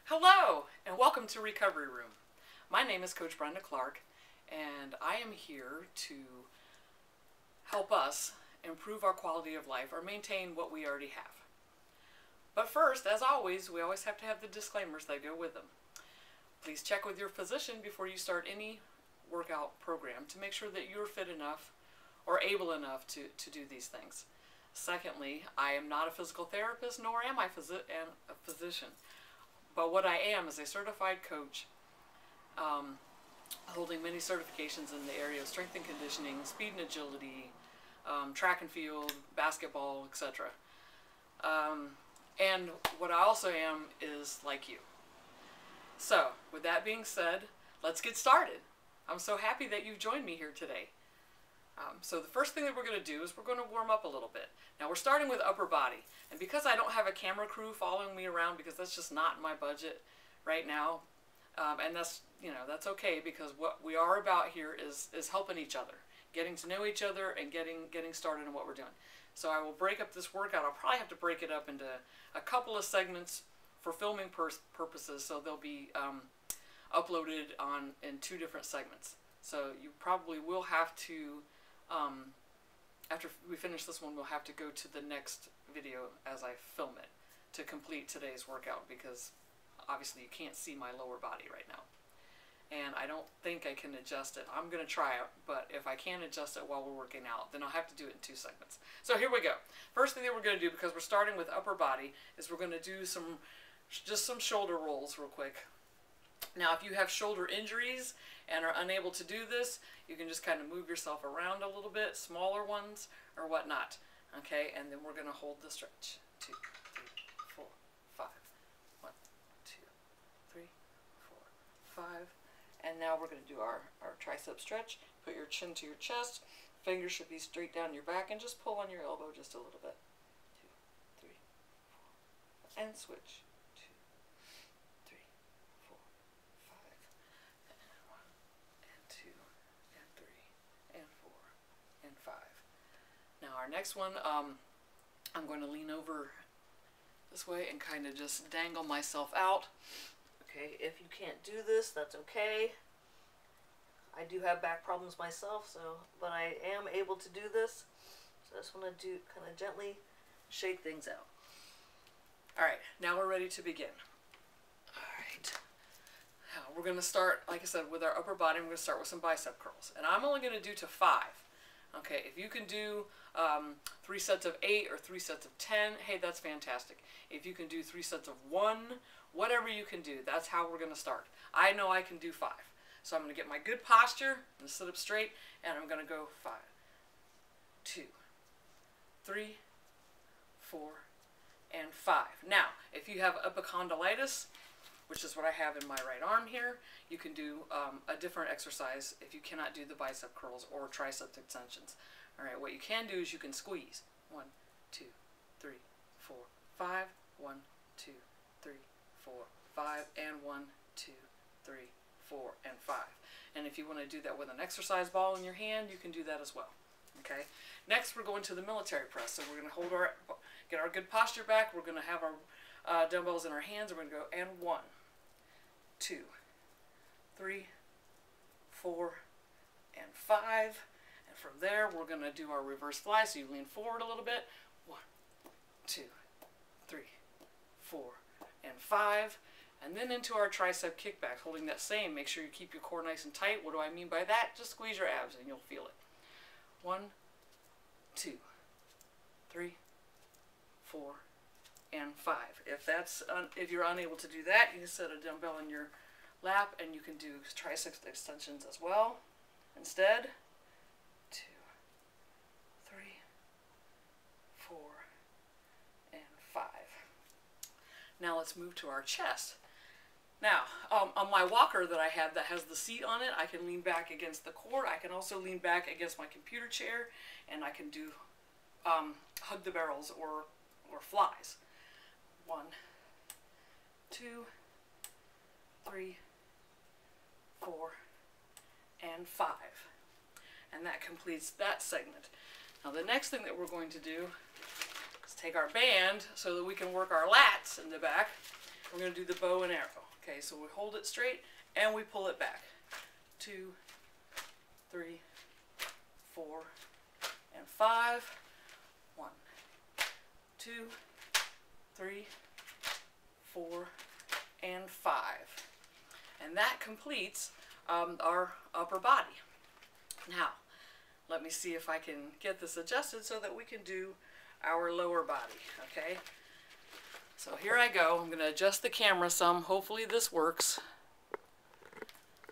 Hello, and welcome to Recovery Room. My name is Coach Brenda Clark, and I am here to help us improve our quality of life or maintain what we already have. But first, as always, we always have to have the disclaimers that go with them. Please check with your physician before you start any workout program to make sure that you're fit enough or able enough to do these things. Secondly, I am not a physical therapist, nor am I a physician. But what I am is a certified coach, holding many certifications in the area of strength and conditioning, speed and agility, track and field, basketball, etc. And what I also am is like you. So, with that being said, let's get started. I'm so happy that you've joined me here today. So the first thing that we're going to do is we're going to warm up a little bit. Now we're starting with upper body. And because I don't have a camera crew following me around, because that's just not in my budget right now, and that's okay, because what we are about here is helping each other, getting to know each other and getting started in what we're doing. So I will break up this workout. I'll probably have to break it up into a couple of segments for filming purposes, so they'll be uploaded in two different segments. So you probably will have to, after we finish this one, we'll have to go to the next video as I film it to complete today's workout, because obviously you can't see my lower body right now. And I don't think I can adjust it. I'm going to try it, but if I can't adjust it while we're working out, then I'll have to do it in two segments. So here we go. First thing that we're going to do, because we're starting with upper body, is we're going to do just some shoulder rolls real quick. Now, if you have shoulder injuries and are unable to do this, you can just kind of move yourself around a little bit, smaller ones or whatnot. Okay, and then we're going to hold the stretch. 2, 3, 4, 5. 1, 2, 3, 4, 5. And now we're going to do our tricep stretch. Put your chin to your chest. Fingers should be straight down your back, and just pull on your elbow just a little bit. 2, 3, 4. And switch. 2, 3, 4, 5. And 1, and 2, and 3, and 4, and 5. Now our next one, I'm going to lean over this way and kind of just dangle myself out. Okay, if you can't do this, that's okay. I do have back problems myself, but I am able to do this. So I just want to kind of gently shake things out. All right, now we're ready to begin. All right, now we're going to start, like I said, with our upper body. We're going to start with some bicep curls, and I'm only going to do to 5. Okay, if you can do 3 sets of 8 or 3 sets of 10, hey, that's fantastic. If you can do 3 sets of 1, whatever you can do, that's how we're going to start. I know I can do 5. So I'm going to get my good posture, I'm going to sit up straight, and I'm going to go 5, 2, 3, 4, and 5. Now, if you have epicondylitis, which is what I have in my right arm here, you can do a different exercise if you cannot do the bicep curls or tricep extensions. All right, what you can do is you can squeeze. 1, 2, 3, 4, 5. 1, 2, 3, 4, 5, and 1, 2, 3, 4, and 5. And if you want to do that with an exercise ball in your hand, you can do that as well. Okay. Next, we're going to the military press. So we're going to get our good posture back. We're going to have our dumbbells in our hands. We're going to go and 1, 2, 3, 4, and 5. And from there, we're going to do our reverse fly. So you lean forward a little bit. 1, 2, 3, 4, and 5. And then into our tricep kickback, holding that same. Make sure you keep your core nice and tight. What do I mean by that? Just squeeze your abs and you'll feel it. 1, 2, 3, 4, and 5. If you're unable to do that, you can set a dumbbell in your lap and you can do tricep extensions as well. Instead, 2, 3, 4, and 5. Now let's move to our chest. Now, on my walker that I have that has the seat on it, I can lean back against the cord. I can also lean back against my computer chair, and I can do hug the barrels or flies. 1, 2, 3, 4, and 5. And that completes that segment. Now the next thing that we're going to do is take our band so that we can work our lats in the back. we're going to do the bow and arrow. Okay, so we hold it straight and we pull it back. 2, 3, 4, and 5. 1, 2, 3, 4, and 5. And that completes our upper body. Now, let me see if I can get this adjusted so that we can do our lower body, okay? So here I go. I'm going to adjust the camera some. Hopefully this works.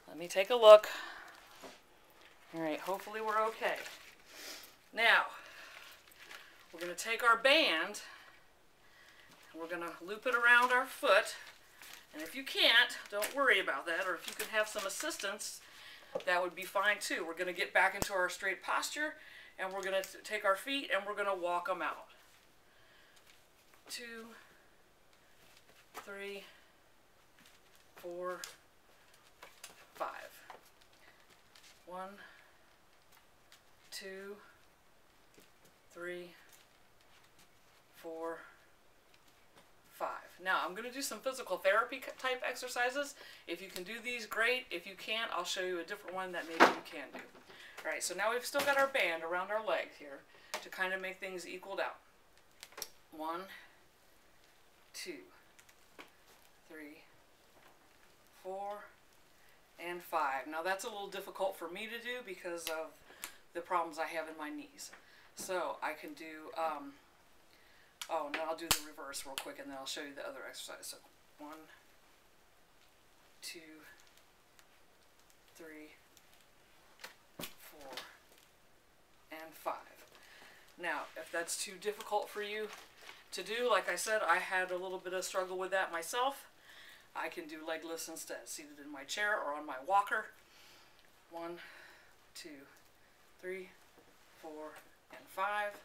Let me take a look. All right, hopefully we're okay. Now, we're going to take our band and we're going to loop it around our foot. And if you can't, don't worry about that. Or if you can have some assistance, that would be fine too. We're going to get back into our straight posture and we're going to take our feet and we're going to walk them out. 2, 3, 4, 5. 1, 2, 3, 4, 5. Now I'm going to do some physical therapy type exercises. If you can do these, great. If you can't, I'll show you a different one that maybe you can do. Alright, so now we've still got our band around our leg here to kind of make things equaled out. 1, 2, 3, 4, and 5. Now that's a little difficult for me to do because of the problems I have in my knees. So I can do, oh, now I'll do the reverse real quick and then I'll show you the other exercise. So 1, 2, 3, 4, and 5. Now, if that's too difficult for you to do, like I said, I had a little bit of struggle with that myself. I can do leg lifts instead, seated in my chair or on my walker. 1, 2, 3, 4, and 5.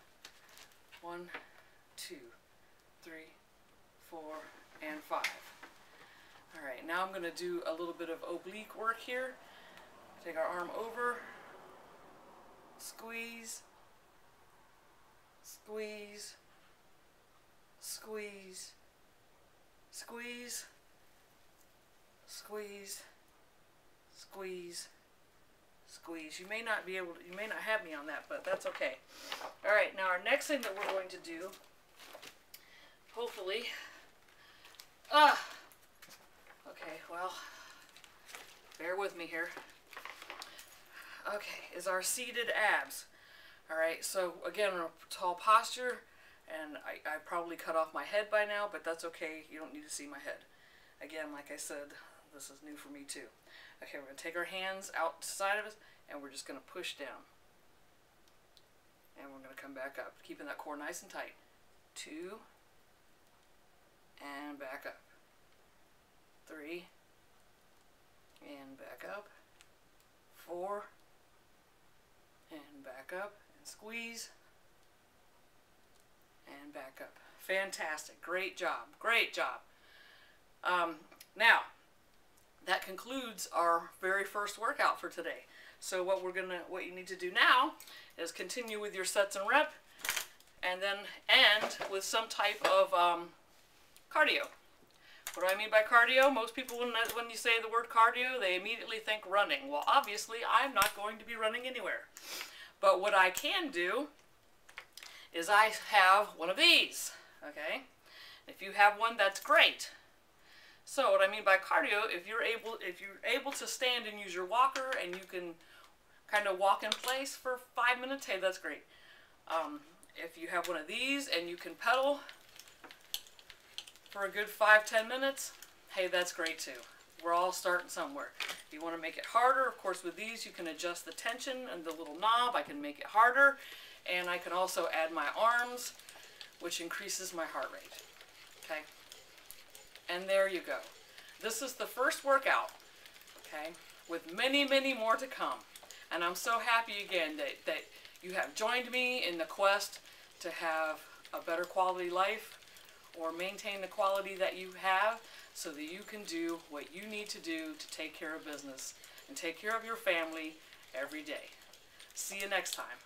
1, 2, 3, 4, and 5. Alright, now I'm going to do a little bit of oblique work here. Take our arm over, squeeze, squeeze, squeeze, squeeze, squeeze, squeeze, squeeze. You may not be able to, you may not have me on that, but that's okay. Alright, now our next thing that we're going to do, hopefully, okay, well, bear with me here. Okay, is our seated abs. Alright, so again, a tall posture, and I probably cut off my head by now, but that's okay, you don't need to see my head. Again, like I said, this is new for me too. Okay, we're going to take our hands outside of us, and we're just going to push down. And we're going to come back up, keeping that core nice and tight. 2, and back up. 3, and back up. 4, and back up, and squeeze, and back up. Fantastic. Great job. Great job. Now, that concludes our very first workout for today. So what you need to do now is continue with your sets and rep, and then end with some type of cardio. What do I mean by cardio? Most people, when you say the word cardio, they immediately think running. Well, obviously, I'm not going to be running anywhere. But what I can do is I have one of these, okay? If you have one, that's great. So what I mean by cardio, if you're able to stand and use your walker and you can kind of walk in place for 5 minutes, hey, that's great. If you have one of these and you can pedal for a good 5-10 minutes, hey, that's great too. We're all starting somewhere. If you want to make it harder, of course, with these you can adjust the tension and the little knob. I can make it harder, and I can also add my arms, which increases my heart rate. Okay? And there you go. This is the first workout, okay, with many, many more to come. And I'm so happy again that you have joined me in the quest to have a better quality life, or maintain the quality that you have, so that you can do what you need to do to take care of business and take care of your family every day. See you next time.